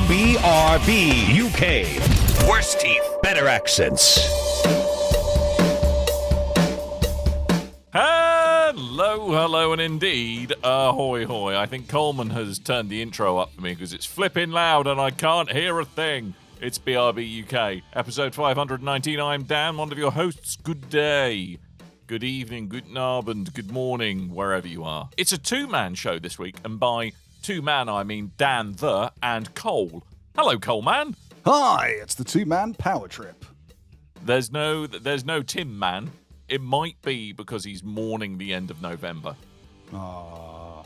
BRB UK. Worse teeth, better accents. Hello, and indeed, ahoy hoy. I think Coleman has turned the intro up for me because it's flipping loud and I can't hear a thing. It's BRB UK, episode 519. I'm Dan, one of your hosts. Good day, good evening, guten Abend, good morning, wherever you are. It's a two-man show this week, and by two-man I mean Dan and Cole. Hello, Coleman. Hi, it's the two-man power trip. There's no Tim Man. It might be because he's mourning the end of November. The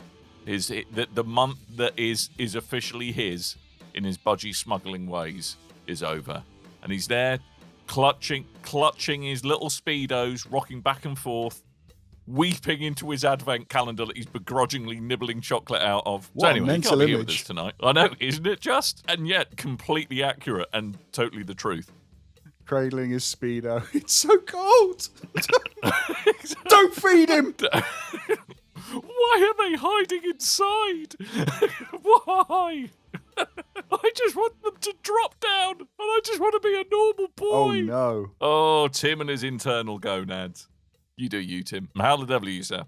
month that is officially his, in his budgie smuggling ways, is over, and he's there, clutching his little speedos, rocking back and forth, weeping into his advent calendar that he's begrudgingly nibbling chocolate out of. What so anyway, he can't be here with image us tonight. I know, isn't it just? And yet, completely accurate and totally the truth. Cradling his Speedo. It's so cold. Don't feed him. Why are they hiding inside? Why? I just want them to drop down, and I just want to be a normal boy. Oh, no. Oh, Tim and his internal gonads. You do you, Tim. How the devil are you, sir?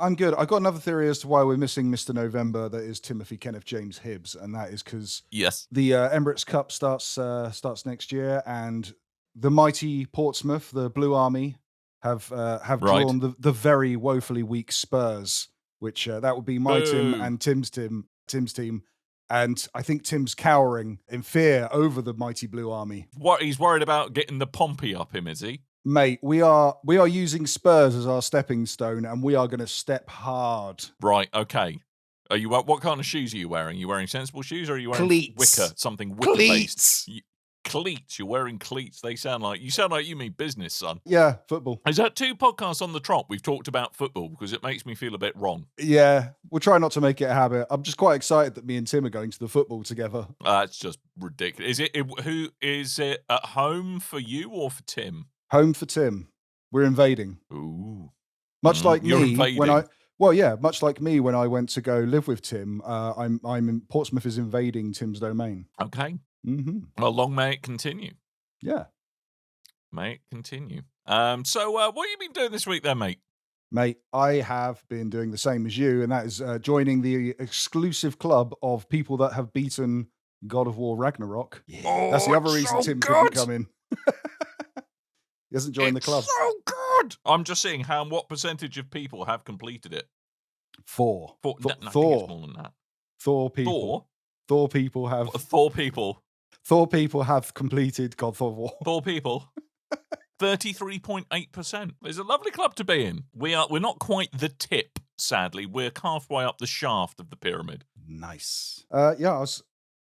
I'm good. I got another theory as to why we're missing Mr. November. That is Timothy Kenneth James Hibbs, and that is because the Emirates Cup starts next year, and the mighty Portsmouth, the Blue Army, have drawn the very woefully weak Spurs, which that would be my Tim and Tim's team. And I think Tim's cowering in fear over the mighty Blue Army. What, he's worried about getting the Pompey up him, is he? Mate, we are using Spurs as our stepping stone, and we are going to step hard. Right, okay. Are you? What kind of shoes are you wearing? Are you wearing sensible shoes, or are you wearing something wicker-based? Cleats. You're wearing cleats. You sound like you mean business, son. Yeah, football. Is that two podcasts on the trot? We've talked about football because it makes me feel a bit wrong. Yeah, we'll try not to make it a habit. I'm just quite excited that me and Tim are going to the football together. That's just ridiculous. Who is it at home for you or for Tim? Home for Tim. We're invading. Ooh. Much like me invading. much like me when I went to go live with Tim. I'm in Portsmouth is invading Tim's domain. Okay. Mm-hmm. Well, long may it continue. Yeah. May it continue. So what have you been doing this week then, mate? Mate, I have been doing the same as you, and that is joining the exclusive club of people that have beaten God of War Ragnarok. Yeah. Oh, that's the other reason Tim couldn't come in. He hasn't joined the club. So good. I'm just seeing what percentage of people have completed it. 4. I think it's more than that. Thor people. Thor people have. Thor people. Thor people have completed God of War. Thor people. 33.8%. It's a lovely club to be in. We're not quite the tip, sadly. We're halfway up the shaft of the pyramid. Nice. I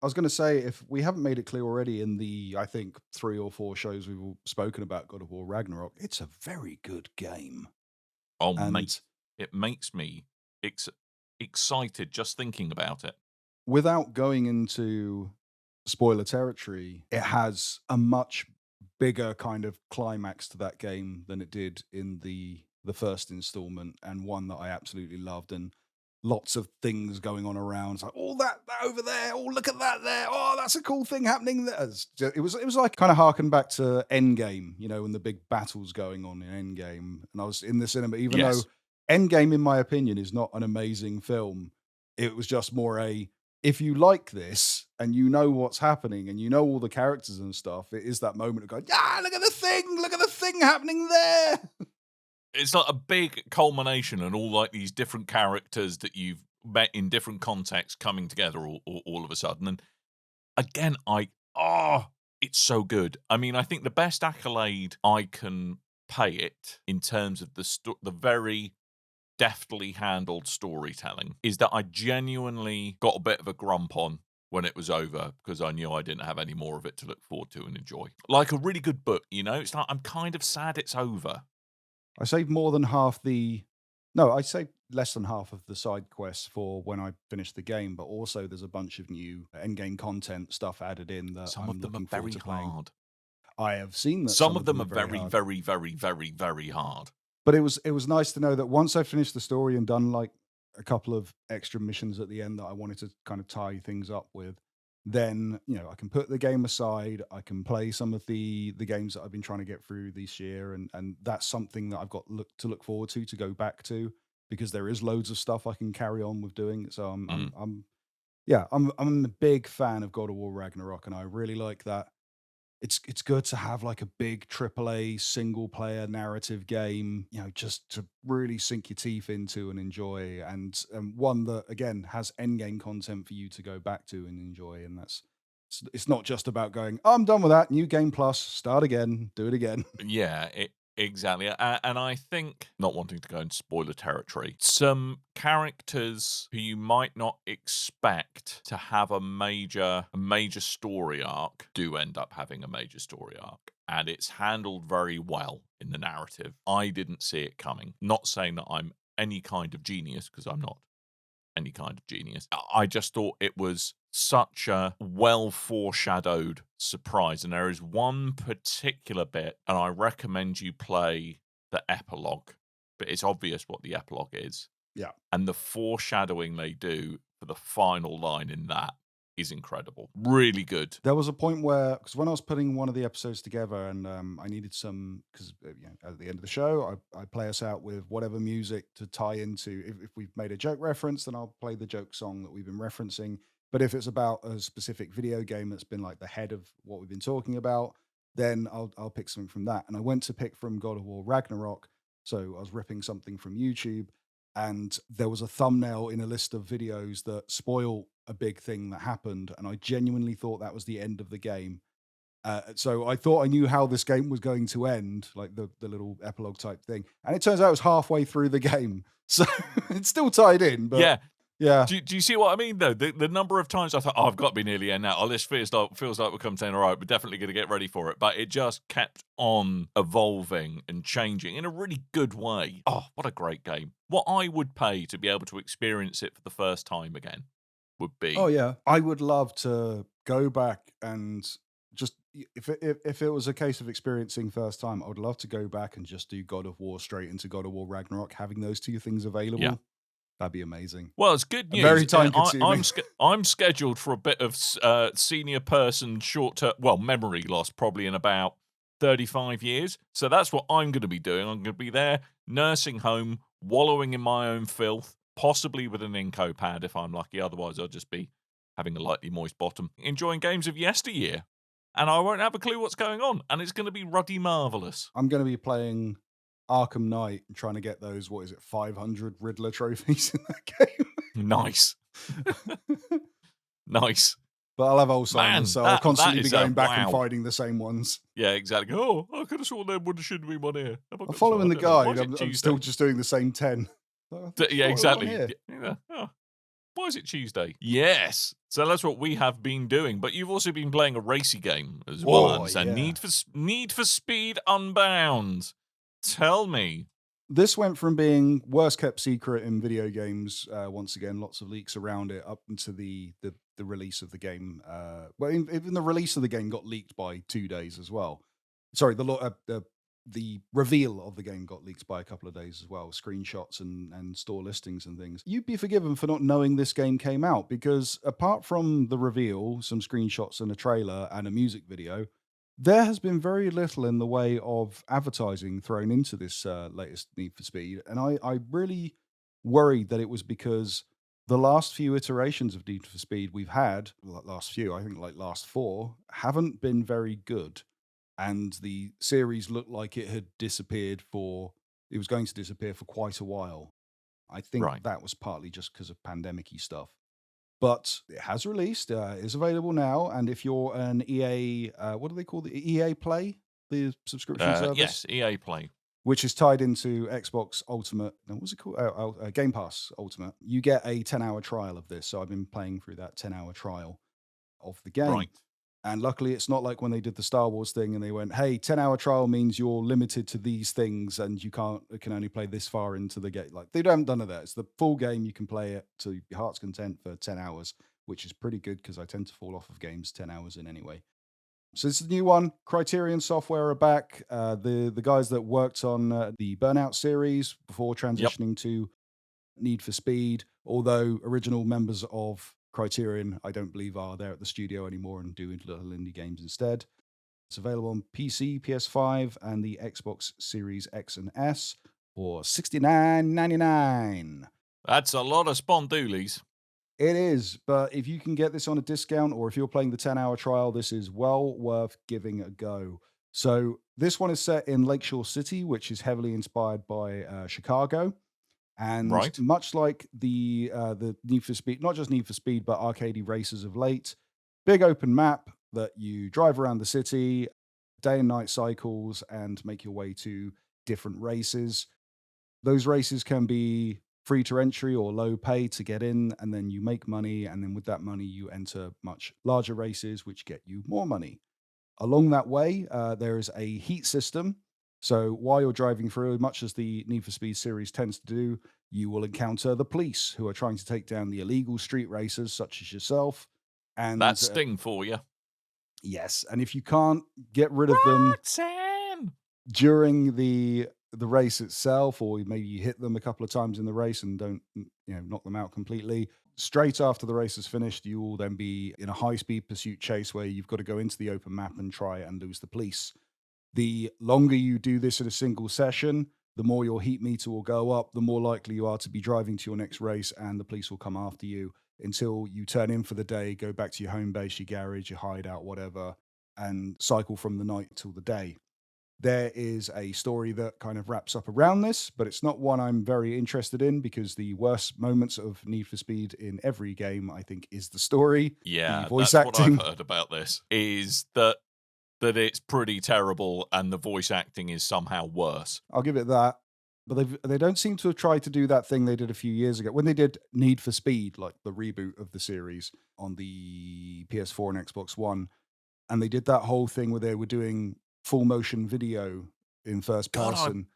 was going to say, if we haven't made it clear already in the, I think, 3 or 4 shows we've all spoken about God of War Ragnarok, it's a very good game. Oh, mate, it makes me excited just thinking about it. Without going into spoiler territory, it has a much bigger kind of climax to that game than it did in the first installment, and one that I absolutely loved, and lots of things going on around. It's like, oh, that over there. Oh, look at that there. Oh, that's a cool thing happening there. It was like kind of harken back to Endgame, when the big battle's going on in Endgame. And I was in the cinema, even though Endgame, in my opinion, is not an amazing film. It was just more if you like this and you know what's happening and you know all the characters and stuff, it is that moment of going, look at the thing happening there. It's like a big culmination and all like these different characters that you've met in different contexts coming together all of a sudden. And again, it's so good. I mean, I think the best accolade I can pay it in terms of the very deftly handled storytelling is that I genuinely got a bit of a grump on when it was over because I knew I didn't have any more of it to look forward to and enjoy. Like a really good book, it's like I'm kind of sad it's over. I saved I saved less than half of the side quests for when I finished the game, but also there's a bunch of new endgame content stuff added in that some of them are very hard. I have seen that some of them are very, very, very, very, very hard. But it was nice to know that once I finished the story and done like a couple of extra missions at the end that I wanted to kind of tie things up with, then I can put the game aside. I can play some of the games that I've been trying to get through this year, and that's something that I've got to look forward to go back to, because there is loads of stuff I can carry on with doing. So Mm. I'm a big fan of God of War Ragnarok, and I really like that. It's good to have like a big AAA single player narrative game, just to really sink your teeth into and enjoy, and one that again has end game content for you to go back to and enjoy. And it's not just about going, "Oh, I'm done with that. New game plus, start again, do it again." Yeah, exactly. And I think, not wanting to go into spoiler territory, some characters who you might not expect to have a major story arc do end up having a major story arc. And it's handled very well in the narrative. I didn't see it coming. Not saying that I'm any kind of genius, because I'm not any kind of genius. I just thought it was such a well foreshadowed surprise. And there is one particular bit, and I recommend you play the epilogue, but it's obvious what the epilogue is. Yeah. And the foreshadowing they do for the final line in that is incredible. Really good. There was a point where, because when I was putting one of the episodes together, and I needed some, because at the end of the show, I play us out with whatever music to tie into. If we've made a joke reference, then I'll play the joke song that we've been referencing. But if it's about a specific video game that's been like the head of what we've been talking about, then I'll pick something from that. And I went to pick from God of War Ragnarok, so I was ripping something from YouTube, and there was a thumbnail in a list of videos that spoil a big thing that happened, and I genuinely thought that was the end of the game. So I thought I knew how this game was going to end, like the little epilogue type thing, and it turns out it was halfway through the game, so it's still tied in. But Yeah. yeah, Do you see what I mean, though? The number of times I thought, I've got to be near the end now. Oh, this feels like we're coming saying, all right, we're definitely going to get ready for it. But it just kept on evolving and changing in a really good way. Oh, what a great game. What I would pay to be able to experience it for the first time again would oh be... yeah, I would love to go back and just if it was a case of experiencing first time, I would love to go back and just do God of War straight into God of War Ragnarok, having those two things available. Yeah. That'd be amazing. Well, it's good news. Very time consuming. I'm scheduled for a bit of senior person short-term, memory loss, probably in about 35 years. So that's what I'm going to be doing. I'm going to be there, nursing home, wallowing in my own filth, possibly with an Inco pad if I'm lucky. Otherwise, I'll just be having a lightly moist bottom, enjoying games of yesteryear. And I won't have a clue what's going on. And it's going to be ruddy marvellous. I'm going to be playing Arkham Knight and trying to get those, 500 Riddler trophies in that game. Nice. Nice. But I'll have Alzheimer's, so I'll constantly be going back and wow. finding the same ones. Yeah, exactly. Oh, I could have sworn there shouldn't be one here. I'm following the guide. I'm still just doing the same 10. Yeah, exactly. Yeah. Oh. Why is it Tuesday? Yes. So that's what we have been doing. But you've also been playing a racy game as well. Oh, And yeah. Need for Speed Unbound. Tell me. This went from being worst kept secret in video games, once again, lots of leaks around it, up into the release of the game. Even the release of the game got leaked by 2 days as well. Sorry, the reveal of the game got leaked by a couple of days as well, screenshots and store listings and things. You'd be forgiven for not knowing this game came out, because apart from the reveal, some screenshots and a trailer and a music video, there has been very little in the way of advertising thrown into this latest Need for Speed. And I really worried that it was because the last few iterations of Need for Speed we've had, I think like last 4, haven't been very good. And the series looked like it was going to disappear for quite a while. I think Right. that was partly just because of pandemic-y stuff. But it has released, is available now, and if you're an EA, what do they call the EA Play, the subscription service? Yes, EA Play. Which is tied into Xbox Ultimate. No, what's it called? Game Pass Ultimate. You get a 10-hour trial of this. So I've been playing through that 10-hour trial of the game. Right. And luckily, it's not like when they did the Star Wars thing and they went, hey, 10-hour trial means you're limited to these things and you can only play this far into the game. Like, they haven't done that. It's the full game. You can play it to your heart's content for 10 hours, which is pretty good because I tend to fall off of games 10 hours in anyway. So this is the new one. Criterion Software are back. The guys that worked on the Burnout series before transitioning to Need for Speed, although original members of Criterion, I don't believe, are there at the studio anymore and doing little indie games instead. It's available on PC, PS5, and the Xbox Series X and S for $69.99. That's a lot of spondoolies. It is, but if you can get this on a discount or if you're playing the 10-hour trial, this is well worth giving a go. So this one is set in Lakeshore City, which is heavily inspired by Chicago. And Right. much like the Need for Speed, not just Need for Speed, but arcadey races of late, big open map that you drive around the city, day and night cycles, and make your way to different races. Those races can be free to entry or low pay to get in, and then you make money, and then with that money, you enter much larger races, which get you more money. Along that way, there is a heat system. So while you're driving through, much as the Need for Speed series tends to do, you will encounter the police who are trying to take down the illegal street racers, such as yourself. And That's Sting for you. yes, and if you can't get rid of them Roxanne! during the race itself, or maybe you hit them a couple of times in the race and don't knock them out completely, straight after the race is finished, you will then be in a high-speed pursuit chase where you've got to go into the open map and try and lose the police. The longer you do this in a single session, the more your heat meter will go up, the more likely you are to be driving to your next race, and the police will come after you until you turn in for the day, go back to your home base, your garage, your hideout, whatever, and cycle from the night till the day. There is a story that kind of wraps up around this, but it's not one I'm very interested in because the worst moments of Need for Speed in every game, I think, is the story, Yeah, the voice that's acting. what I've heard about this, is that it's pretty terrible and the voice acting is somehow worse. I'll give it that. But they don't seem to have tried to do that thing they did a few years ago when they did Need for Speed, like the reboot of the series on the PS4 and Xbox One. And they did that whole thing where they were doing full motion video in first God, person.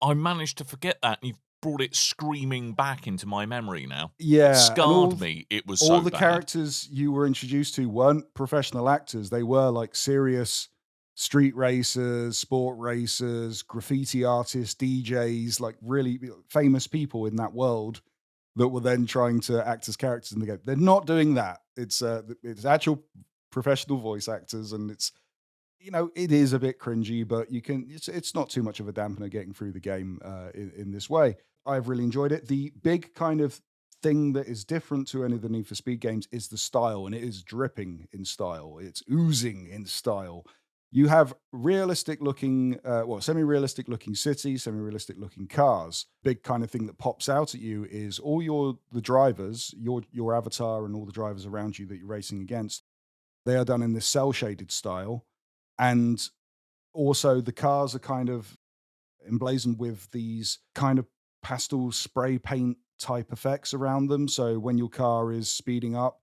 I managed to forget that, and you've brought it screaming back into my memory now. Yeah. It scarred me. It was all so the bad. characters you were introduced to weren't professional actors. They were like serious street racers, sport racers, graffiti artists, DJs, like really famous people in that world that were then trying to act as characters in the game. They're not doing that. It's actual professional voice actors, and it's it is a bit cringy, but it's not too much of a dampener getting through the game in this way. I've really enjoyed it. The big kind of thing that is different to any of the Need for Speed games is the style, and it is dripping in style. It's oozing in style. You have realistic looking, semi-realistic looking cities, semi-realistic looking cars. Big kind of thing that pops out at you is all the drivers, your avatar and all the drivers around you that you're racing against. They are done in this cell shaded style. And also the cars are kind of emblazoned with these kind of pastel spray paint type effects around them. So when your car is speeding up,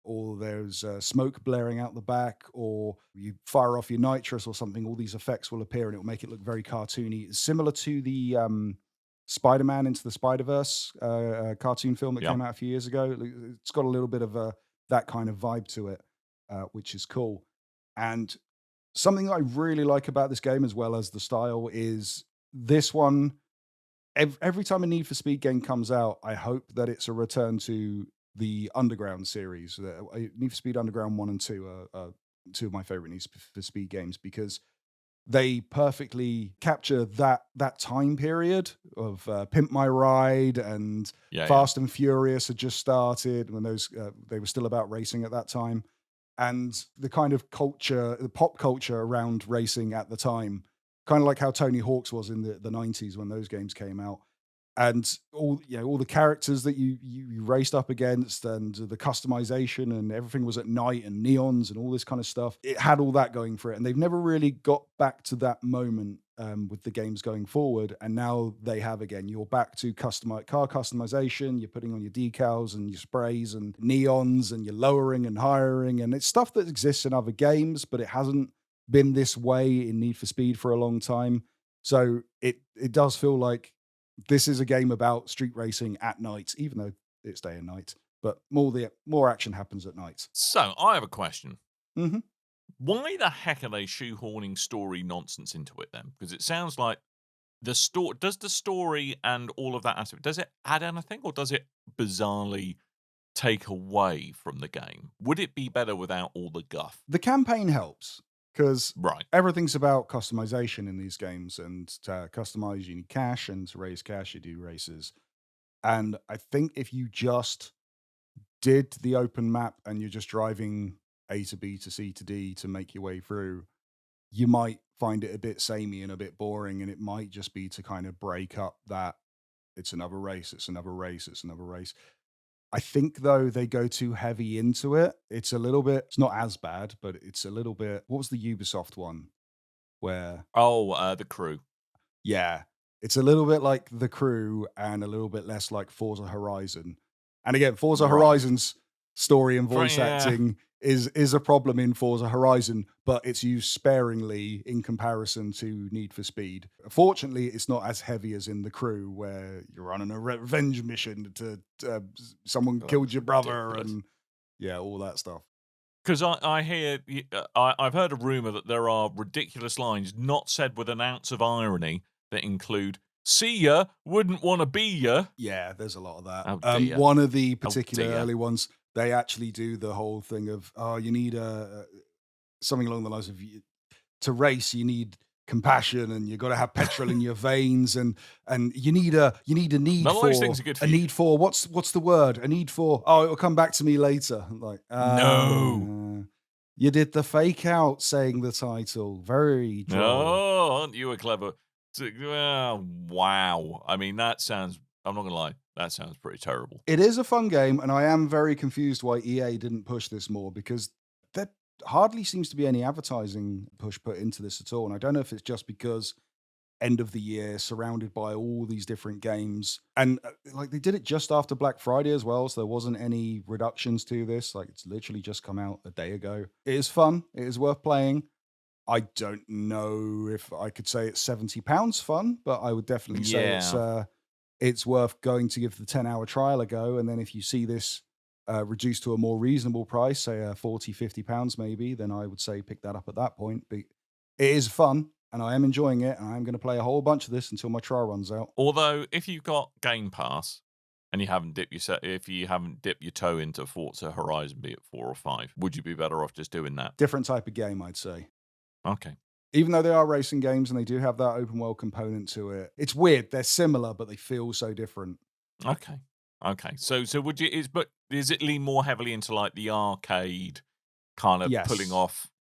or there's smoke blaring out the back, or you fire off your nitrous or something, all these effects will appear and it will make it look very cartoony. It's similar to the Spider-Man Into the Spider-Verse cartoon film that Yep. came out a few years ago. It's got a little bit of that kind of vibe to it, which is cool. And something that I really like about this game, as well as the style, is this one. Every time a Need for Speed game comes out, I hope that it's a return to the Underground series. Need for Speed Underground 1 and 2 are two of my favorite Need for Speed games because they perfectly capture that time period of Pimp My Ride and Fast and Furious had just started when they were still about racing at that time. And the kind of culture, the pop culture around racing at the time, kind of like how Tony Hawk's was in the 90s when those games came out. And all the characters that you raced up against and the customization and everything was at night and neons and all this kind of stuff. It had all that going for it. And they've never really got back to that moment with the games going forward. And now they have again. You're back to car customization. You're putting on your decals and your sprays and neons and you're lowering and hiring. And it's stuff that exists in other games, but it hasn't been this way in Need for Speed for a long time. So it does feel like this is a game about street racing at night, even though it's day and night. But more action happens at night. So I have a question. Mm-hmm. Why the heck are they shoehorning story nonsense into it then? Because it sounds like does the story and all of that aspect, does it add anything or does it bizarrely take away from the game? Would it be better without all the guff? The campaign helps because Right. everything's about customization in these games, and to customize, you need cash, and to raise cash, you do races. And I think if you just did the open map and you're just driving A to B to C to D to make your way through, you might find it a bit samey and a bit boring, and it might just be to kind of break up that it's another race, it's another race, it's another race. I think though they go too heavy into it. It's a little bit, it's not as bad, but it's a little bit. What was the Ubisoft one where, Oh, the crew. yeah, it's a little bit like The Crew and a little bit less like Forza Horizon. And again, Forza Right. Horizon's story and voice Yeah. acting is a problem in Forza Horizon, but it's used sparingly in comparison to Need for Speed. Fortunately, it's not as heavy as in The Crew, where you're on a revenge mission to someone Oh, killed your brother ridiculous. and yeah, all that stuff. Because I hear, I've heard a rumor that there are ridiculous lines not said with an ounce of irony that include, see ya, wouldn't want to be ya. Yeah, there's a lot of that. Oh, dear. One of the particular dear. early ones, they actually do the whole thing of, oh, you need something along the lines of, to race, you need compassion, and you got to have petrol in your veins, and you need a need None of for those things are good for a you. need for what's the word? A need for, oh, it'll come back to me later. I'm like, No. you did the fake out saying the title. Very droll. Oh, aren't you a clever... wow. I mean, that sounds... I'm not going to lie. That sounds pretty terrible. It is a fun game, and I am very confused why EA didn't push this more, because there hardly seems to be any advertising push put into this at all. And I don't know if it's just because end of the year, surrounded by all these different games, and like they did it just after Black Friday as well, so there wasn't any reductions to this. Like, it's literally just come out a day ago. It is fun. It is worth playing. I don't know if I could say it's £70 fun, but I would definitely say it's worth going to give the 10-hour trial a go. And then if you see this reduced to a more reasonable price, say £40-50 maybe, then I would say pick that up at that point. But it is fun, and I am enjoying it, and I'm going to play a whole bunch of this until my trial runs out. Although, if you've got Game Pass and you haven't dipped your toe into Forza Horizon, be it 4 or 5, would you be better off just doing that? Different type of game, I'd say. Okay. Even though they are racing games and they do have that open world component to it, it's weird. They're similar, but they feel so different. Okay. So would you... is it lean more heavily into like the arcade kind of Yes.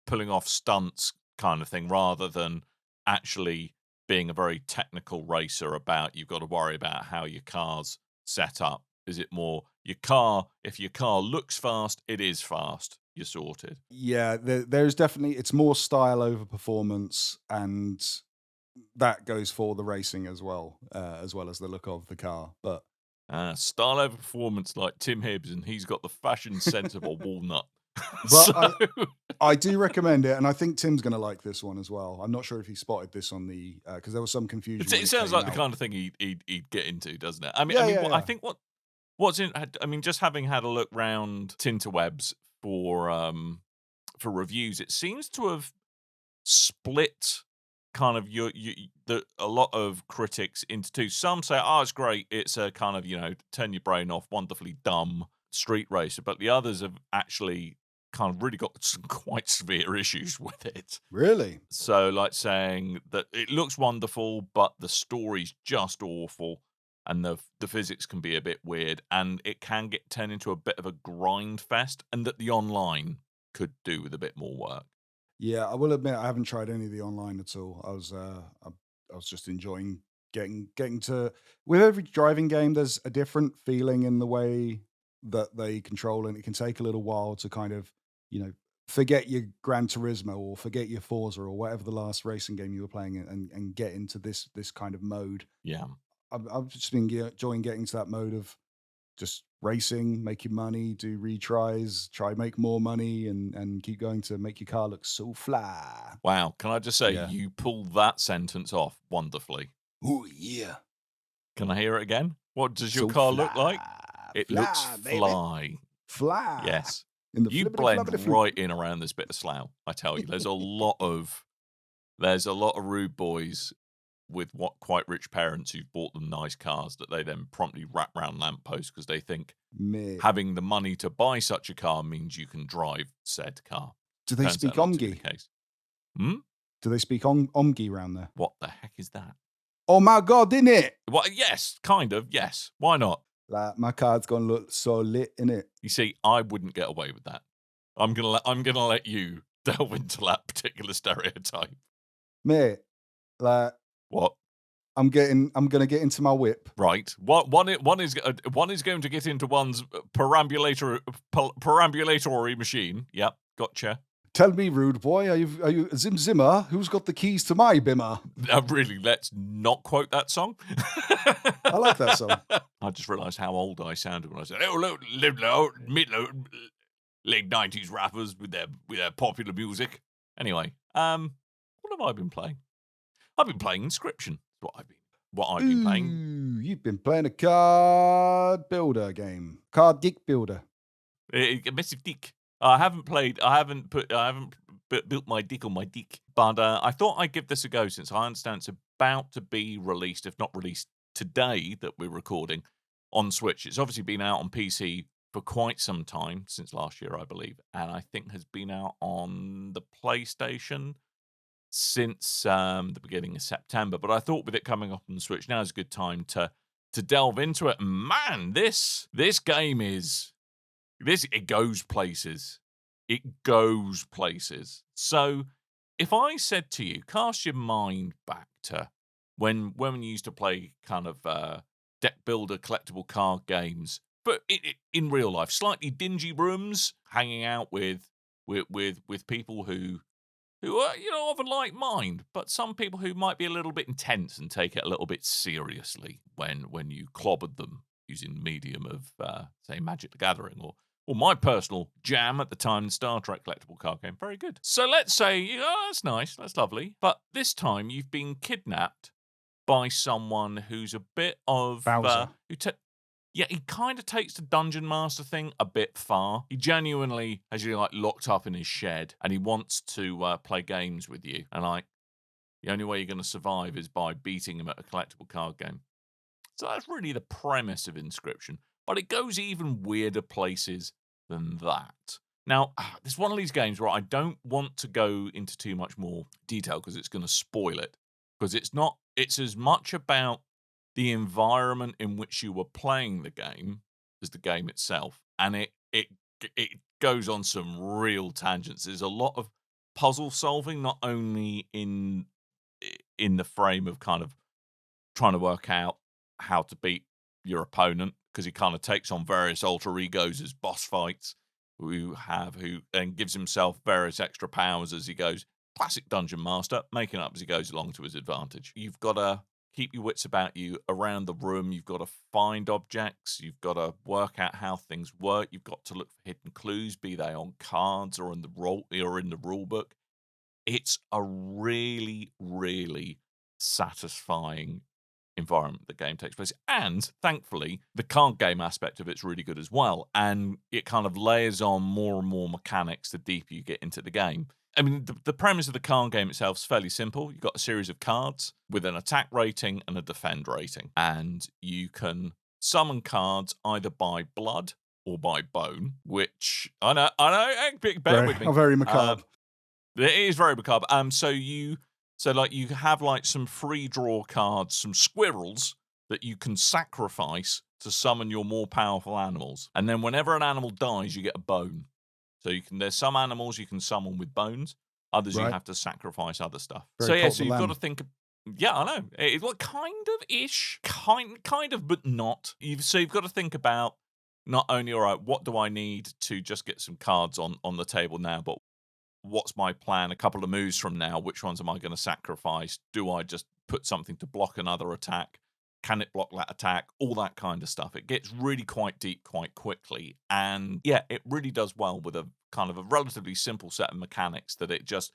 pulling off stunts kind of thing, rather than actually being a very technical racer about you've got to worry about how your car's set up? Is it more your car, if your car looks fast, it is fast, you're sorted? Yeah, there's definitely, it's more style over performance, and that goes for the racing as well as the look of the car. But Style over performance, like Tim Hibbs, and he's got the fashion sense of a walnut. But I do recommend it, and I think Tim's going to like this one as well. I'm not sure if he spotted this on the because there was some confusion. It sounds like the kind of thing he'd get into, doesn't it? I mean, I think what's in... I mean, just having had a look round Tinterwebs for reviews, it seems to have split kind of a lot of critics into two. Some say, oh, it's great, it's a kind of, turn your brain off, wonderfully dumb street racer, but the others have actually kind of really got some quite severe issues with it. Really? So, like, saying that it looks wonderful, but the story's just awful, and the physics can be a bit weird, and it can get turned into a bit of a grind fest, and that the online could do with a bit more work. Yeah, I will admit I haven't tried any of the online at all. I was just enjoying getting to, with every driving game, there's a different feeling in the way that they control, and it can take a little while to kind of, forget your Gran Turismo or forget your Forza or whatever the last racing game you were playing, and get into this kind of mode. Yeah. I've just been enjoying getting to that mode of just racing, making money, do retries, try make more money, and keep going to make your car look so fly. Wow. Can I just say, Yeah. you pulled that sentence off wonderfully. Oh yeah. Can I hear it again? What does your So car look like? It looks fly, baby. fly. Fly. Yes. In the You flippity blend floppity floop. right in around this bit of slough, I tell you. There's a lot of rude boys with what quite rich parents who've bought them nice cars that they then promptly wrap round lampposts because they think Mate. having the money to buy such a car means you can drive said car. Do they Turns speak out not to be Omgi? the case. Hmm? Do they speak Omgi round there? What the heck is that? Oh my God, innit? Well, yes, kind of. Yes. Why not? Like, my car's gonna look so lit, innit? You see, I wouldn't get away with that. I'm gonna let you delve into that particular stereotype. Mate, like, What? I'm gonna get into my whip. Right. One is going to get into one's perambulatory machine. Yep. Gotcha. Tell me, rude boy, are you Zim Zimma? Who's got the keys to my bimmer? Really, let's not quote that song. I like that song. I just realised how old I sounded when I said, "Oh, look, late 90s rappers with their popular music." Anyway, what have I been playing? I've been playing Inscryption. What I've been playing. Ooh, you've been playing a card builder game. Card dick builder. A massive dick. I haven't built my dick on my dick, but I thought I'd give this a go since I understand it's about to be released, if not released today that we're recording, on Switch. It's obviously been out on PC for quite some time, since last year, I believe, and I think has been out on the PlayStation since the beginning of September. But I thought with it coming up on the Switch, now is a good time to delve into it. Man, this game is... It goes places. It goes places. So, if I said to you, cast your mind back to when we used to play kind of deck builder collectible card games, but in real life, slightly dingy rooms, hanging out with people who are, you know, of a like mind, but some people who might be a little bit intense and take it a little bit seriously when you clobbered them using the medium of, say, Magic the Gathering or my personal jam at the time, the Star Trek collectible card game. Very good. So let's say, oh, that's nice, that's lovely. But this time you've been kidnapped by someone who's a bit of... Bowser. he kind of takes the Dungeon Master thing a bit far. He genuinely has you, like, locked up in his shed, and he wants to play games with you. And, like, the only way you're going to survive is by beating him at a collectible card game. So that's really the premise of Inscryption. But it goes even weirder places than that. Now, it's one of these games where I don't want to go into too much more detail because it's going to spoil it. Because it's as much about the environment in which you were playing the game as the game itself. And it goes on some real tangents. There's a lot of puzzle solving, not only in the frame of kind of trying to work out how to beat your opponent, because he kind of takes on various alter egos as boss fights, who and gives himself various extra powers as he goes. Classic Dungeon Master, making up as he goes along to his advantage. You've got to keep your wits about you around the room. You've got to find objects. You've got to work out how things work. You've got to look for hidden clues, be they on cards or in the rule book. It's a really, really satisfying environment the game takes place, and thankfully the card game aspect of it's really good as well, and it kind of layers on more and more mechanics the deeper you get into the game. I mean, the premise of the card game itself is fairly simple. You've got a series of cards with an attack rating and a defend rating, and you can summon cards either by blood or by bone, which I know bear with me. Very macabre. It is very macabre. So you have like some free draw cards, some squirrels that you can sacrifice to summon your more powerful animals. And then whenever an animal dies, you get a bone. So there's some animals you can summon with bones, others you have to sacrifice other stuff. Very So you've got to think. Yeah, I know. It's well, kind of ish, kind of, but not. So you've got to think about not only, all right, what do I need to just get some cards on the table now, but what's my plan a couple of moves from now? Which ones am I going to sacrifice? Do I just put something to block another attack? Can it block that attack? All that kind of stuff. It gets really quite deep quite quickly. And yeah, it really does well with a kind of a relatively simple set of mechanics that it just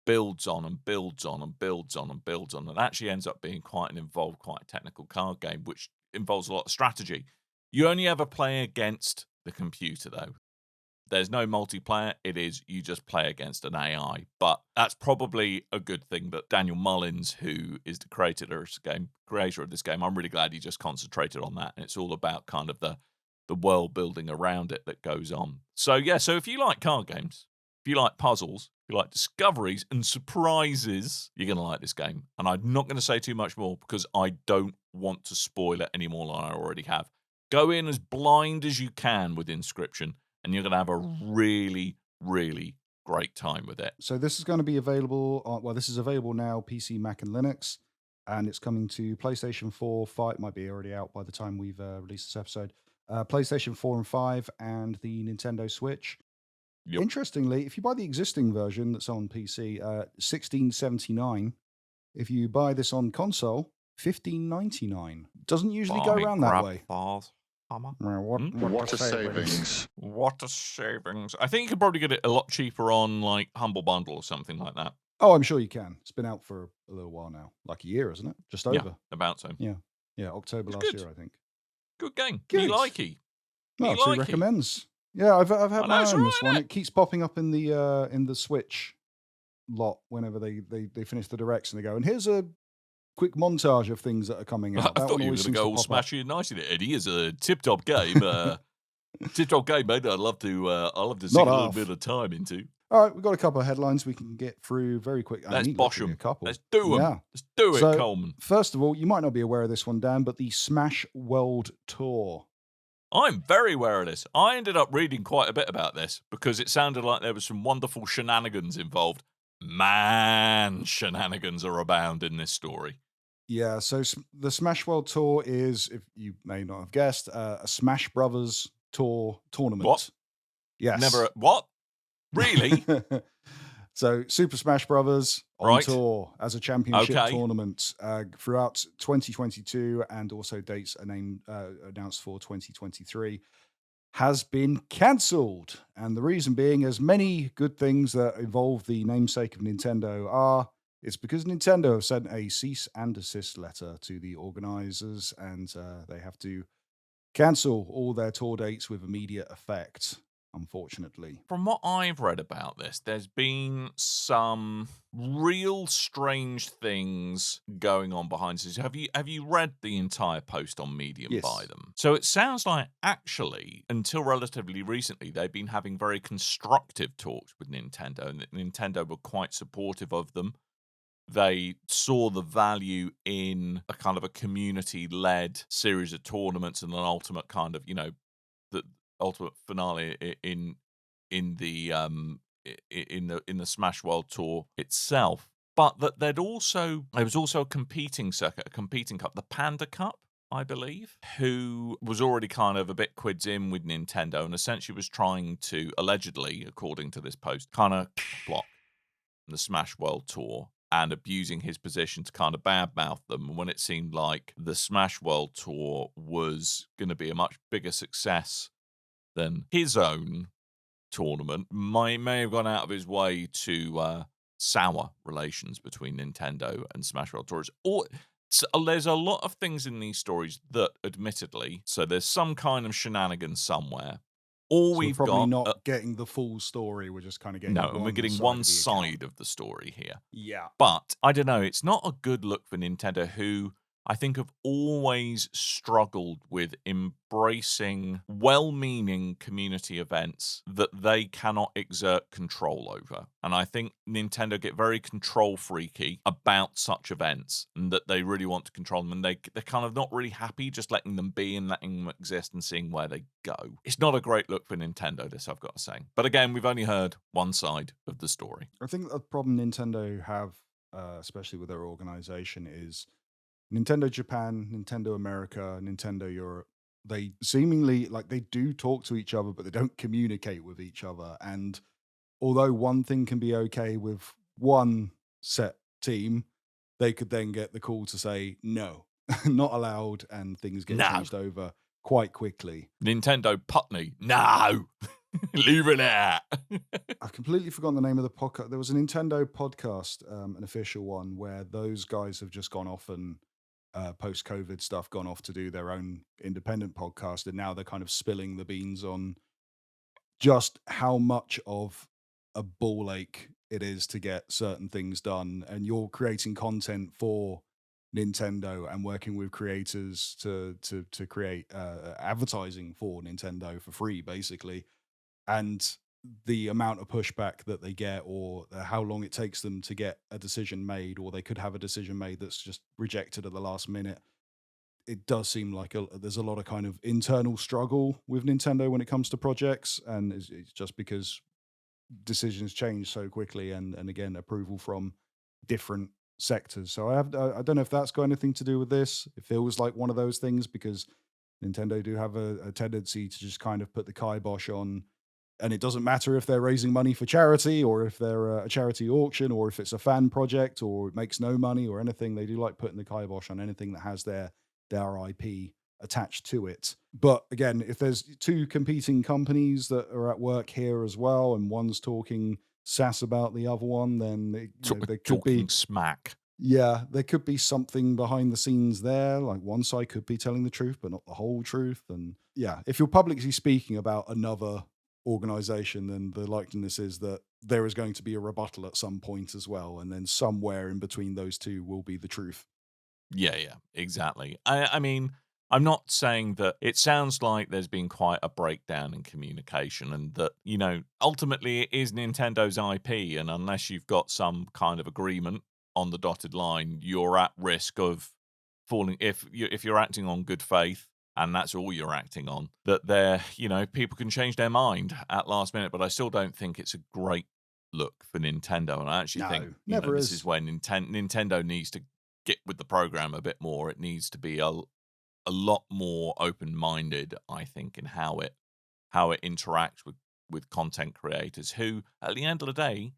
builds on and builds on and builds on and builds on. And actually ends up being quite an involved, quite a technical card game, which involves a lot of strategy. You only ever play against the computer, though. there's no multiplayer. It is you just play against an AI. But that's probably a good thing that Daniel Mullins, who is the creator of this game, I'm really glad he just concentrated on that. And it's all about kind of the world building around it that goes on. So yeah, so if you like card games, if you like puzzles, if you like discoveries and surprises, you're going to like this game. And I'm not going to say too much more because I don't want to spoil it any more than I already have. Go in as blind as you can with Inscryption, and you're going to have a really, really great time with it. So this is going to be available. This is available now, PC, Mac, and Linux, and it's coming to PlayStation 4, 5. Might be already out by the time we've released this episode. PlayStation 4 and 5, and the Nintendo Switch. Yep. Interestingly, if you buy the existing version that's on PC, $16.79. If you buy this on console, $15.99. Doesn't usually go around that way. What a savings. What a savings. I think you could probably get it a lot cheaper on like Humble Bundle or something like that. Oh, I'm sure you can. It's been out for a little while now. Like a year, isn't it? Just over. Yeah, about so. Yeah. October It's last good. year, I think. Good game. Good. Me likey. Well, Me two likey. recommends. Yeah, I've had know, my it's own this alright, one. innit? It keeps popping up in the Switch lot whenever they finish the directs and they go, and here's a quick montage of things that are coming out. I That thought one you were always going to seems to go all pop up. smashy and nice in it, Eddie. It's a tip-top game. Tip-top game, mate. I'd love to sink Not a little half. bit of time into. All right, we've got a couple of headlines we can get through very quick. Let's need bosh literally them. a couple. Let's do them. Yeah. Let's do it, So, Coleman. First of all, you might not be aware of this one, Dan, but the Smash World Tour. I'm very aware of this. I ended up reading quite a bit about this because it sounded like there was some wonderful shenanigans involved. Man, shenanigans are abound in this story. Yeah, so the Smash World Tour is, if you may not have guessed, a Smash Brothers tournament. What? Yes. Never. What? Really? So Super Smash Brothers on Right. tour as a championship Okay. tournament throughout 2022, and also dates are announced for 2023, has been cancelled. And the reason being, as many good things that involve the namesake of Nintendo it's because Nintendo have sent a cease and desist letter to the organizers, and they have to cancel all their tour dates with immediate effect, unfortunately. From what I've read about this, there's been some real strange things going on behind the scenes. Have you read the entire post on Medium Yes. by them? So it sounds like actually, until relatively recently, they've been having very constructive talks with Nintendo, and that Nintendo were quite supportive of them. They saw the value in a kind of a community-led series of tournaments and an ultimate kind of, the ultimate finale in the Smash World Tour itself. But that there was also a competing circuit, a competing cup, the Panda Cup, I believe, who was already kind of a bit quids in with Nintendo and essentially was trying to, allegedly, according to this post, kind of block the Smash World Tour and abusing his position to kind of badmouth them. And when it seemed like the Smash World Tour was going to be a much bigger success than his own tournament, may have gone out of his way to sour relations between Nintendo and Smash World Tours. There's a lot of things in these stories that, admittedly, so there's some kind of shenanigans somewhere. All So we've we're probably got, not getting the full story. We're just kind of getting and we're getting one side of of the story here. Yeah. But I don't know, it's not a good look for Nintendo, who I think have always struggled with embracing well-meaning community events that they cannot exert control over. And I think Nintendo get very control freaky about such events, and that they really want to control them, and they're kind of not really happy just letting them be and letting them exist and seeing where they go. It's not a great look for Nintendo, this I've got to say. But again, we've only heard one side of the story. I think the problem Nintendo have, especially with their organization, is Nintendo Japan, Nintendo America, Nintendo Europe. They seemingly, like, they do talk to each other, but they don't communicate with each other. And although one thing can be okay with one set team, they could then get the call to say no, not allowed, and things get No. changed over quite quickly. Nintendo Putney, no! Leave it out! I've completely forgotten the name of the podcast. There was a Nintendo podcast, an official one, where those guys have just gone off and post-COVID stuff, gone off to do their own independent podcast, and now they're kind of spilling the beans on just how much of a ball ache it is to get certain things done, and you're creating content for Nintendo and working with creators to create advertising for Nintendo for free, basically. And the amount of pushback that they get, or how long it takes them to get a decision made, or they could have a decision made that's just rejected at the last minute. It does seem like there's a lot of kind of internal struggle with Nintendo when it comes to projects, and it's just because decisions change so quickly, and again, approval from different sectors. So I don't know if that's got anything to do with this. It feels like one of those things because Nintendo do have a tendency to just kind of put the kibosh on, and it doesn't matter if they're raising money for charity, or if they're a charity auction, or if it's a fan project, or it makes no money or anything. They do like putting the kibosh on anything that has their IP attached to it. But again, if there's two competing companies that are at work here as well, and one's talking sass about the other one, then there could be Talking smack. yeah, there could be something behind the scenes there. Like one side could be telling the truth, but not the whole truth. And yeah, if you're publicly speaking about another organization, then the likeliness is that there is going to be a rebuttal at some point as well. And then somewhere in between those two will be the truth. Yeah, exactly. I mean, I'm not saying that it sounds like there's been quite a breakdown in communication, and that, ultimately it is Nintendo's IP, and unless you've got some kind of agreement on the dotted line, you're at risk of falling if you're acting on good faith, and that's all you're acting on, that people can change their mind at last minute. But I still don't think it's a great look for Nintendo, and I actually think No, never this is. is where Nintendo needs to get with the program a bit more. It needs to be a lot more open-minded, I think, in how it interacts with content creators who, at the end of the day,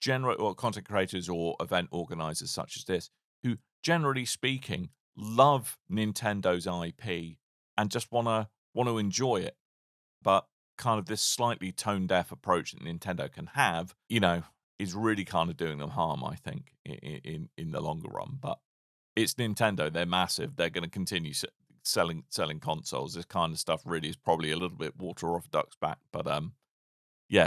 content creators or event organizers such as this, who, generally speaking, love Nintendo's IP and just want to enjoy it. But kind of this slightly tone-deaf approach that Nintendo can have, is really kind of doing them harm, I think, in the longer run. But it's Nintendo; they're massive. They're going to continue selling consoles. This kind of stuff really is probably a little bit water off a duck's back. But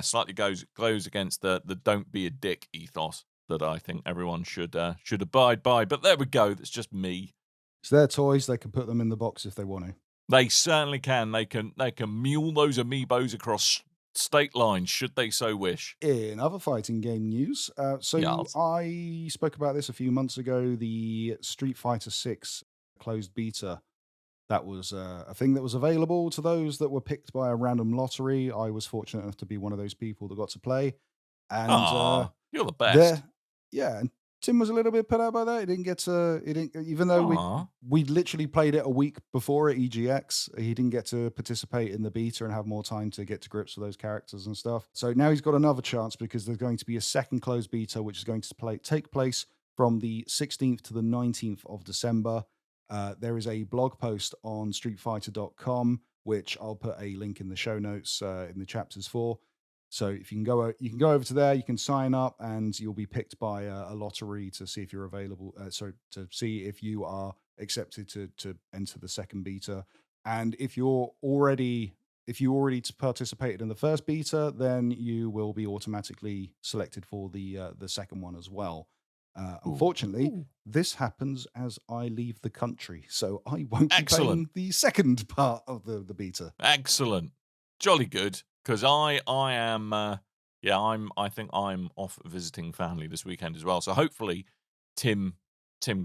slightly goes against the don't be a dick ethos that I think everyone should abide by. But there we go. That's just me. It's their toys. They can put them in the box if they want to. They certainly can. They can mule those amiibos across state lines should they so wish. In other fighting game news, Yes. I spoke about this a few months ago, the Street Fighter 6 closed beta. That was a thing that was available to those that were picked by a random lottery. I was fortunate enough to be one of those people that got to play. And You're the best. and Tim was a little bit put out by that. He didn't get to, even though we literally played it a week before at EGX, he didn't get to participate in the beta and have more time to get to grips with those characters and stuff. So now he's got another chance because there's going to be a second closed beta, which is going to take place from the 16th to the 19th of December. There is a blog post on streetfighter.com, which I'll put a link in the show notes in the chapters for. So if you can go over to there, you can sign up, and you'll be picked by a lottery to see if you're available. To see if you are accepted to enter the second beta. And if you already participated in the first beta, then you will be automatically selected for the second one as well. Unfortunately, this happens as I leave the country, so I won't be playing the second part of the beta. Excellent, jolly good. Because I think I'm off visiting family this weekend as well. So hopefully, Tim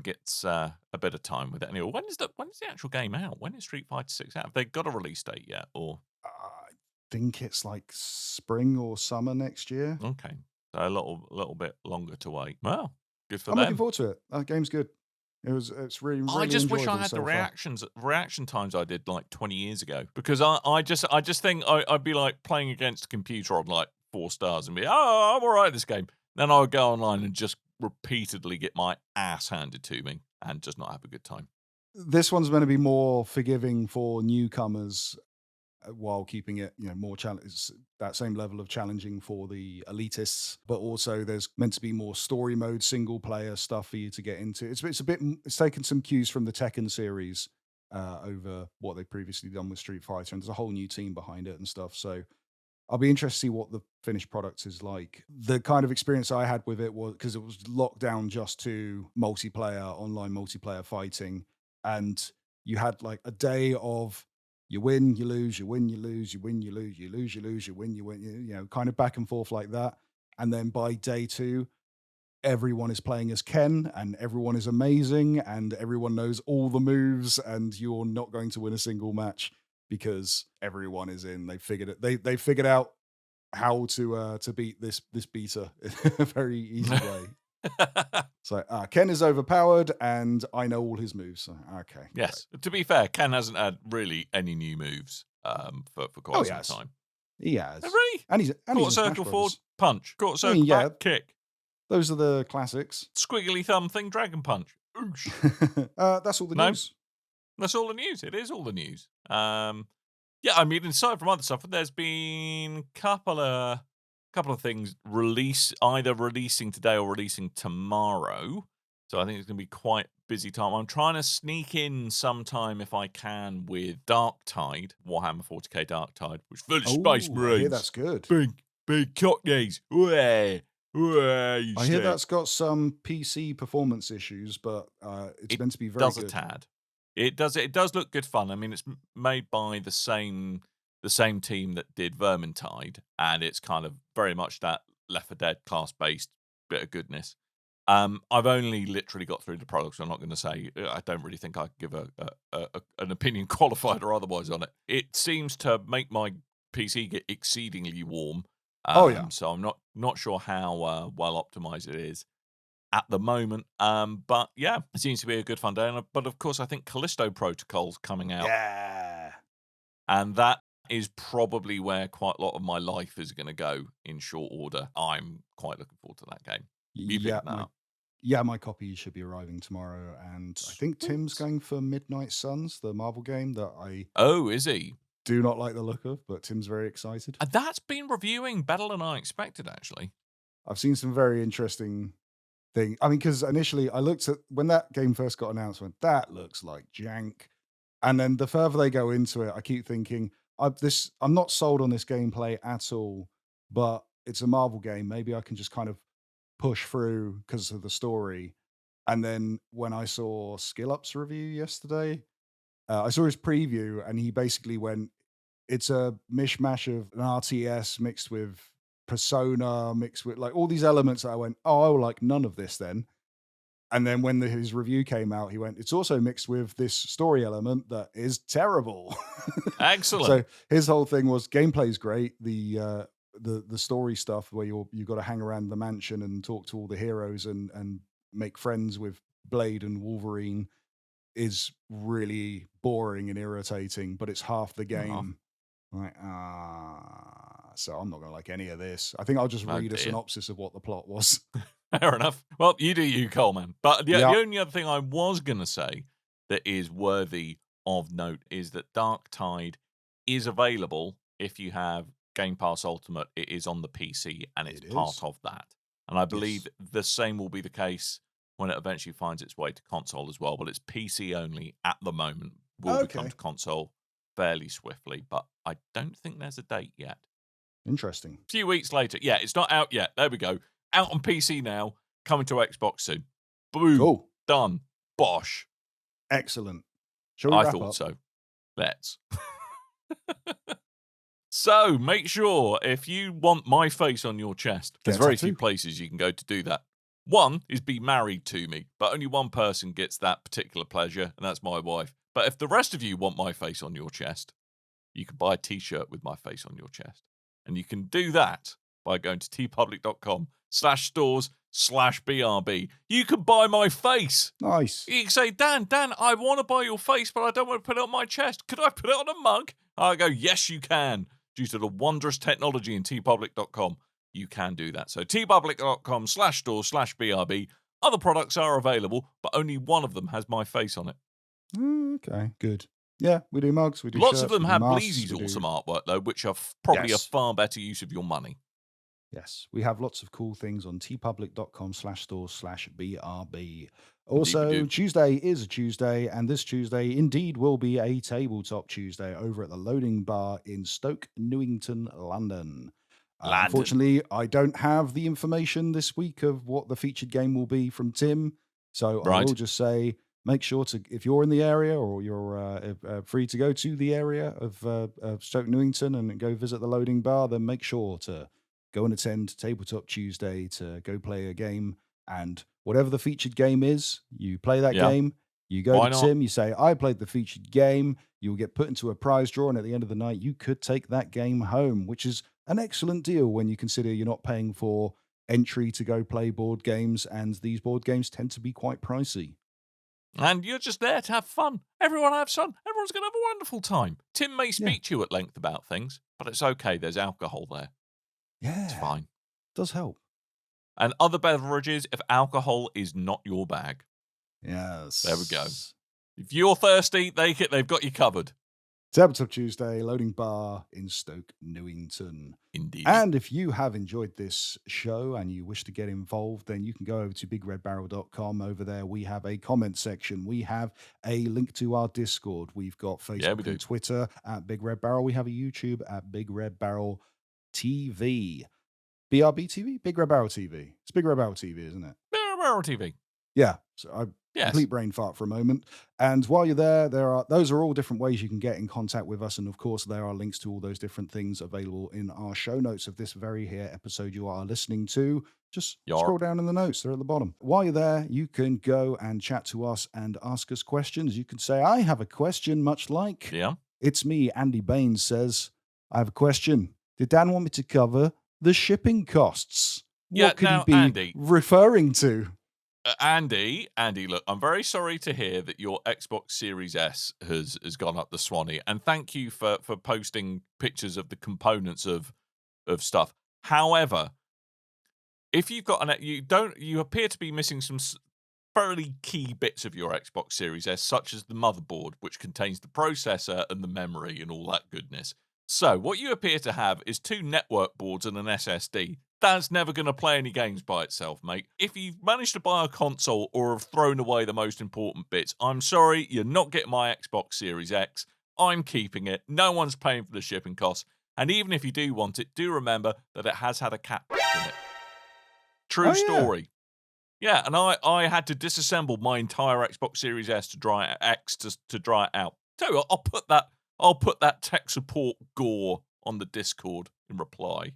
gets a bit of time with it. Anyway, when is the actual game out? When is Street Fighter 6 out? Have they got a release date yet? Or I think it's like spring or summer next year. Okay, so a little bit longer to wait. Well, good for I'm them. looking forward to it. That game's good. It's really I just wish I enjoyable had so the far. reaction times I did like 20 years ago, because I just think I'd be like playing against a computer on like 4 stars and be, I'm all right at this game. Then I would go online and just repeatedly get my ass handed to me and just not have a good time. This one's going to be more forgiving for newcomers, while keeping it, more that same level of challenging for the elitists. But also, there's meant to be more story mode, single player stuff for you to get into. It's taken some cues from the Tekken series over what they've previously done with Street Fighter, and there's a whole new team behind it and stuff. So I'll be interested to see what the finished product is like. The kind of experience I had with it was because it was locked down just to online multiplayer fighting. And you had like a day of you win, you lose, you win, you lose, you win, you lose, you lose, you lose, you win, you win, you know, kind of back and forth like that. And then by day 2, everyone is playing as Ken and everyone is amazing and everyone knows all the moves and you're not going to win a single match because everyone is in. They figured it. They figured out how to beat this beta in a very easy way. So Ken is overpowered and I know all his moves. So, okay. Yes. Great. To be fair, Ken hasn't had really any new moves for quite some time. He has. Oh, really? And he's quarter circle forward, punch. Quarter circle back, kick. Those are the classics. Squiggly thumb thing, dragon punch. That's all the news. That's all the news. It is all the news. Yeah, I mean, aside from other stuff, there's been a couple of things either releasing today or releasing tomorrow. So I think it's going to be quite busy time. I'm trying to sneak in sometime if I can with Darktide, Warhammer 40k Darktide, which full of Space Marines. I hear that's good. Big cockneys. I hear that's got some PC performance issues, but it's meant to be very good. It does a tad. It does look good fun. I mean, it's made by the same team that did Vermintide, and it's kind of very much that Left 4 Dead class-based bit of goodness. I've only literally got through the prologue, so I'm not going to say. I don't really think I could give an opinion qualified or otherwise on it. It seems to make my PC get exceedingly warm. So I'm not sure how well optimized it is at the moment. But yeah, it seems to be a good fun day. But of course, I think Callisto Protocol's coming out. Yeah. And that is probably where quite a lot of my life is going to go in short order. I'm quite looking forward to that game. My copy should be arriving tomorrow. And I think Tim's going for Midnight Suns, the Marvel game that I... Oh, is he? Do not like the look of, but Tim's very excited. That's been reviewing better than I expected, actually. I've seen some very interesting things. I mean, because initially I looked at, when that game first got announced, I went, that looks like jank. And then the further they go into it, I keep thinking, I'm not sold on this gameplay at all, but it's a Marvel game. Maybe I can just kind of push through because of the story. And then when I saw Skill Up's review yesterday, I saw his preview and he basically went, it's a mishmash of an RTS mixed with Persona, mixed with like all these elements that I went, I will like none of this then. And then when his review came out, he went, it's also mixed with this story element that is terrible. Excellent. So his whole thing was gameplay's great. The story stuff where you've got to hang around the mansion and talk to all the heroes and make friends with Blade and Wolverine is really boring and irritating, but it's half the game. Like, so I'm not going to like any of this. I think I'll just read a synopsis of what the plot was. Fair enough. Well, you do you, Coleman. But the only other thing I was going to say that is worthy of note is that Darktide is available if you have Game Pass Ultimate. It is on the PC and it's part of that. And I believe the same will be the case when it eventually finds its way to console as well. But it's PC only at the moment. Will become to console fairly swiftly, but I don't think there's a date yet. Interesting. A few weeks later. Yeah, it's not out yet. There we go. Out on PC now, coming to Xbox soon. Boom. Cool. Done. Bosh. Excellent. Shall we I wrap thought up? so. Let's. So, make sure if you want my face on your chest, there's very few places you can go to do that. One is be married to me, but only one person gets that particular pleasure, and that's my wife. But if the rest of you want my face on your chest, you can buy a t-shirt with my face on your chest. And you can do that by going to tpublic.com/stores/BRB. You can buy my face. Nice. You can say, Dan, I want to buy your face, but I don't want to put it on my chest. Could I put it on a mug? I go, yes, you can. Due to the wondrous technology in tpublic.com, you can do that. So tpublic.com/stores/BRB. Other products are available, but only one of them has my face on it. Okay, good. Yeah, we do mugs, we do Lots shirts, of them we do have masks, Bleezy's we do- awesome artwork, though, which are probably a Yes. far better use of your money. Yes, we have lots of cool things on tpublic.com/stores/BRB. Also, Tuesday is a Tuesday, and this Tuesday indeed will be a Tabletop Tuesday over at the Loading Bar in Stoke, Newington, London. Unfortunately, I don't have the information this week of what the featured game will be from Tim, so I will just say make sure to, if you're in the area or you're free to go to the area of Stoke Newington and go visit the Loading Bar, then make sure to go and attend Tabletop Tuesday to go play a game. And whatever the featured game is, you play that game, you go to Tim, you say, I played the featured game, you'll get put into a prize draw, and at the end of the night, you could take that game home, which is an excellent deal when you consider you're not paying for entry to go play board games, and these board games tend to be quite pricey. And you're just there to have fun. Everyone have fun. Everyone's going to have a wonderful time. Tim may speak to you at length about things, but it's okay. There's alcohol there. Yeah. It's fine. Does help. And other beverages if alcohol is not your bag. Yes. There we go. If you're thirsty, they've got you covered. Tabletop Tuesday, Loading Bar in Stoke Newington. Indeed. And if you have enjoyed this show and you wish to get involved, then you can go over to bigredbarrel.com. Over there, we have a comment section. We have a link to our Discord. We've got Facebook and Twitter at Big Red Barrel. We have a YouTube at Big Red Barrel TV. BRB TV? Big Red Barrel TV. It's Big Red Barrel TV, isn't it? Big Red Barrel TV. Yeah. So complete brain fart for a moment. And while you're there, those are all different ways you can get in contact with us. And of course, there are links to all those different things available in our show notes of this very here episode you are listening to. Just scroll down in the notes. They're at the bottom. While you're there, you can go and chat to us and ask us questions. You can say, I have a question, much like It's Me, Andy Baines says, I have a question. Did Dan want me to cover the shipping costs? What could he be Andy, referring to? Andy, look, I'm very sorry to hear that your Xbox Series S has gone up the Swanee, and thank you for posting pictures of the components of stuff. However, if you've got you appear to be missing some fairly key bits of your Xbox Series S, such as the motherboard, which contains the processor and the memory and all that goodness. So what you appear to have is 2 network boards and an SSD. That's never going to play any games by itself, mate. If you've managed to buy a console or have thrown away the most important bits, I'm sorry, you're not getting my Xbox Series X. I'm keeping it. No one's paying for the shipping costs. And even if you do want it, do remember that it has had a cat in it. True story. Yeah, and I had to disassemble my entire Xbox Series S to dry it out. Tell you what, I'll put that tech support gore on the Discord in reply.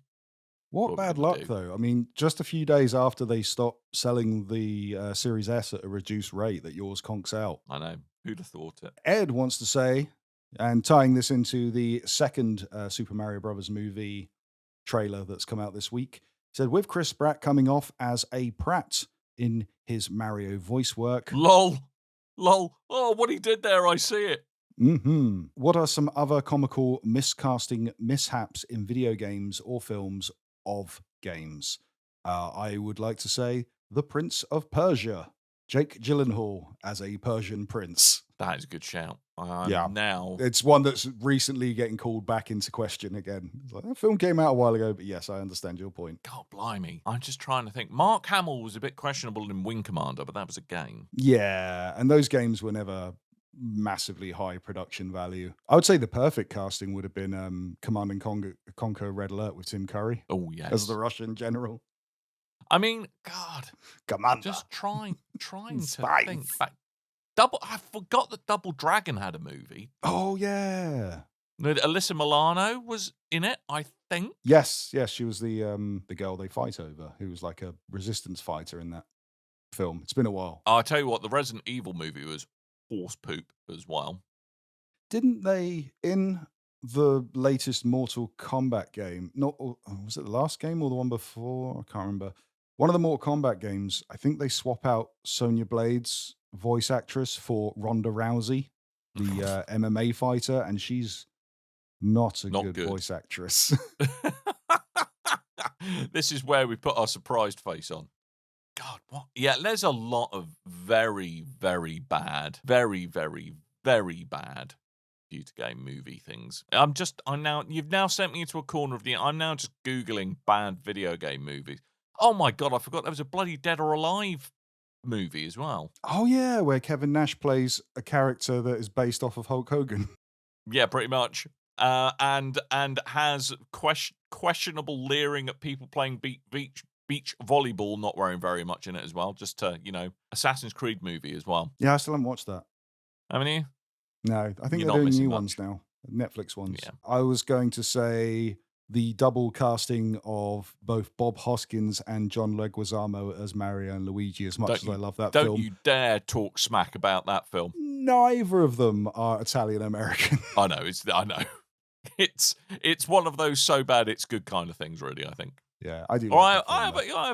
What bad luck, though. I mean, just a few days after they stopped selling the Series S at a reduced rate, that yours conks out. I know. Who'd have thought it? Ed wants to say, and tying this into the second Super Mario Brothers movie trailer that's come out this week, said, with Chris Pratt coming off as a Pratt in his Mario voice work. Lol. Oh, what he did there, I see it. What are some other comical miscasting mishaps in video games or films of games? I would like to say The Prince of Persia. Jake Gyllenhaal as a Persian prince. That is a good shout. Now it's one that's recently getting called back into question again. It's like, that film came out a while ago, but yes, I understand your point. God blimey. I'm just trying to think. Mark Hamill was a bit questionable in Wing Commander, but that was a game. Yeah, and those games were never massively high production value. I would say the perfect casting would have been Command and Conquer Red Alert with Tim Curry. Oh, yes. As the Russian general. I mean, God. Commander. Just trying to think back. I forgot that Double Dragon had a movie. Oh, yeah. Alyssa Milano was in it, I think. Yes, she was the girl they fight over, who was like a resistance fighter in that film. It's been a while. I'll tell you what, the Resident Evil movie was horse poop as well. Didn't they, in the latest Mortal Kombat game, was it the last game or the one before? I can't remember. One of the Mortal Kombat games, I think they swap out Sonya Blade's voice actress for Ronda Rousey, the MMA fighter, and she's not a good voice actress. This is where we put our surprised face on. God, what? Yeah, there's a lot of very, very bad, very, very, very bad computer game movie things. You've now sent me into a corner of I'm now just Googling bad video game movies. Oh my God, I forgot there was a bloody Dead or Alive movie as well. Oh, yeah, where Kevin Nash plays a character that is based off of Hulk Hogan. Yeah, pretty much. And has questionable leering at people playing beach volleyball, not wearing very much in it as well. Just to, Assassin's Creed movie as well. Yeah, I still haven't watched that. Haven't you? No, I think You're they're not doing missing new much. ones now, Netflix ones. Yeah. I was going to say the double casting of both Bob Hoskins and John Leguizamo as Mario and Luigi, as much as I love that Don't film. you dare talk smack about that film. Neither of them are Italian-American. I know. It's one of those so bad it's good kind of things, really, I think. Yeah, I do. Or like I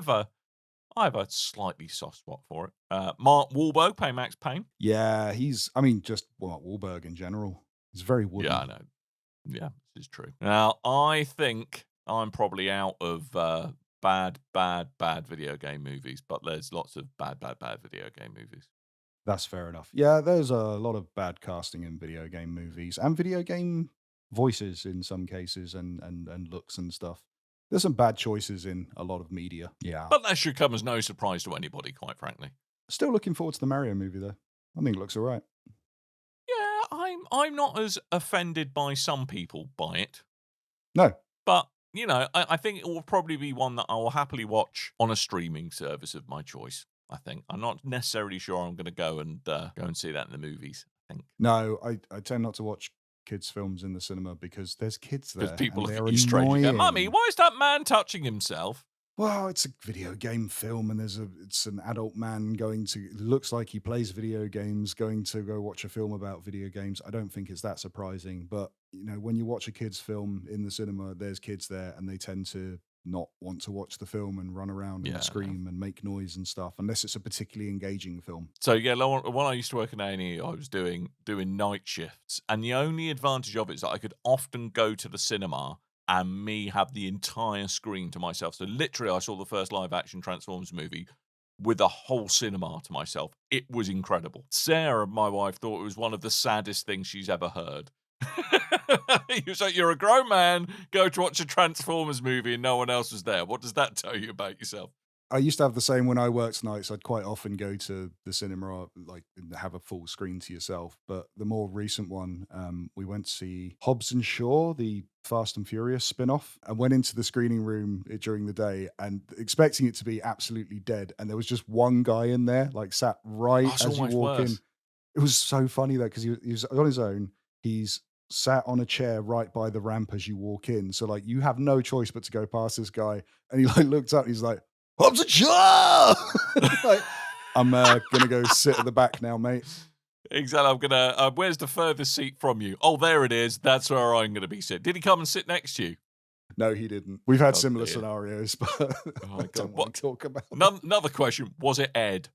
have a slightly soft spot for it. Mark Wahlberg, playing Max Payne. Yeah, just Mark Wahlberg in general. He's very wooden. Yeah, I know. Yeah, this is true. Now, I think I'm probably out of bad video game movies, but there's lots of bad video game movies. That's fair enough. Yeah, there's a lot of bad casting in video game movies and video game voices in some cases and looks and stuff. There's some bad choices in a lot of media. Yeah. But that should come as no surprise to anybody, quite frankly. Still looking forward to the Mario movie, though. I think it looks all right. Yeah, I'm not as offended by some people by it. No. But, I think it will probably be one that I will happily watch on a streaming service of my choice, I think. I'm not necessarily sure I'm going to go and see that in the movies, I think. No, I tend not to watch kids' films in the cinema because there's kids there. Because people and look they're at you strange and go, annoying. Mummy, why is that man touching himself? Well, it's a video game film, and it's an adult man looks like he plays video games, going to go watch a film about video games. I don't think it's that surprising, but when you watch a kids' film in the cinema, there's kids there, and they tend to not want to watch the film and run around and scream and make noise and stuff, unless it's a particularly engaging film. So yeah, when I used to work in A&E, I was doing night shifts, and the only advantage of it is that I could often go to the cinema and me have the entire screen to myself. So literally, I saw the first live-action Transformers movie with the whole cinema to myself. It was incredible. Sarah, my wife, thought it was one of the saddest things she's ever heard. You're a grown man, go to watch a Transformers movie and no one else was there. What does that tell you about yourself? I used to have the same when I worked nights. I'd quite often go to the cinema, and have a full screen to yourself. But the more recent one, we went to see Hobbs and Shaw, the Fast and Furious spin-off, and went into the screening room during the day and expecting it to be absolutely dead. And there was just one guy in there, sat right as you walk in. It was so funny though, because he was on his own. He's sat on a chair right by the ramp as you walk in. So you have no choice but to go past this guy. And he looked up and he's like, Hobbs and Shaw! I'm gonna go sit at the back now, mate. Exactly. I'm gonna. Where's the furthest seat from you? Oh, there it is. That's where I'm gonna be sitting. Did he come and sit next to you? No, he didn't. We've had similar scenarios, but I don't want to talk about it. Another question: was it Ed?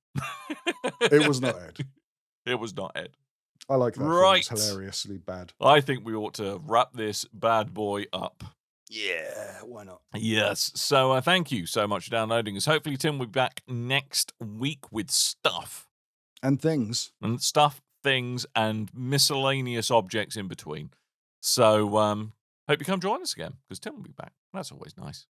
It was not Ed. It was not Ed. I like that. Right. Film. It's hilariously bad. I think we ought to wrap this bad boy up. Yeah, why not? Yes. So thank you so much for downloading us. Hopefully Tim will be back next week with stuff. And things. And stuff, things, and miscellaneous objects in between. So hope you come join us again, because Tim will be back. That's always nice.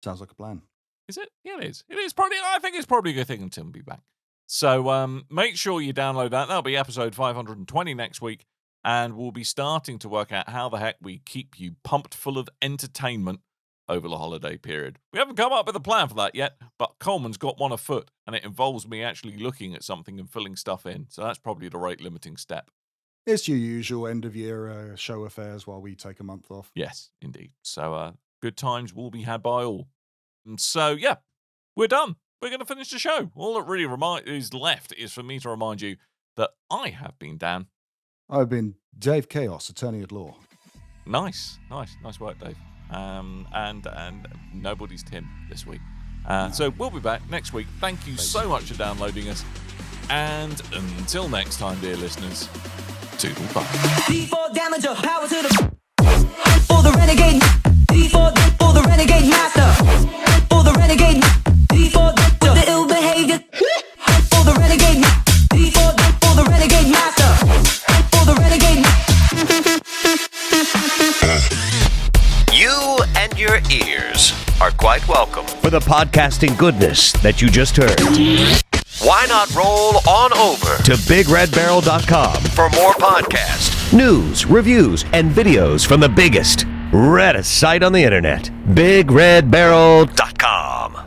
Sounds like a plan. Is it? Yeah, it is. It is probably, I think it's probably a good thing that Tim will be back. So make sure you download that. That'll be episode 520 next week. And we'll be starting to work out how the heck we keep you pumped full of entertainment over the holiday period. We haven't come up with a plan for that yet, but Coleman's got one afoot, and it involves me actually looking at something and filling stuff in. So that's probably the rate limiting step. It's your usual end-of-year show affairs while we take a month off. Yes, indeed. So good times will be had by all. And so, yeah, we're done. We're going to finish the show. All that really is left is for me to remind you that I have been Dan. I've been Dave Chaos, attorney at law. Nice work, Dave. And nobody's Tim this week. So we'll be back next week. Thank you so much for downloading us. And until next time, dear listeners, toodle bye. D4 damage or power to the for the renegade. D4 for the renegade master. For the renegade. D4 for the ill behavior. For the renegade. D4 for the renegade master. For the renegade. You and your ears are quite welcome. For the podcasting goodness that you just heard. Why not roll on over to BigRedBarrel.com for more podcasts, news, reviews, and videos from the biggest, reddest site on the internet, BigRedBarrel.com.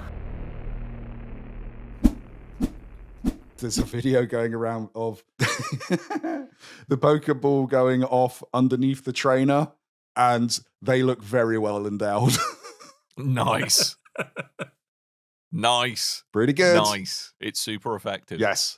There's a video going around of the Pokeball going off underneath the trainer, and they look very well endowed. Nice. Nice. Pretty good. Nice. It's super effective. Yes.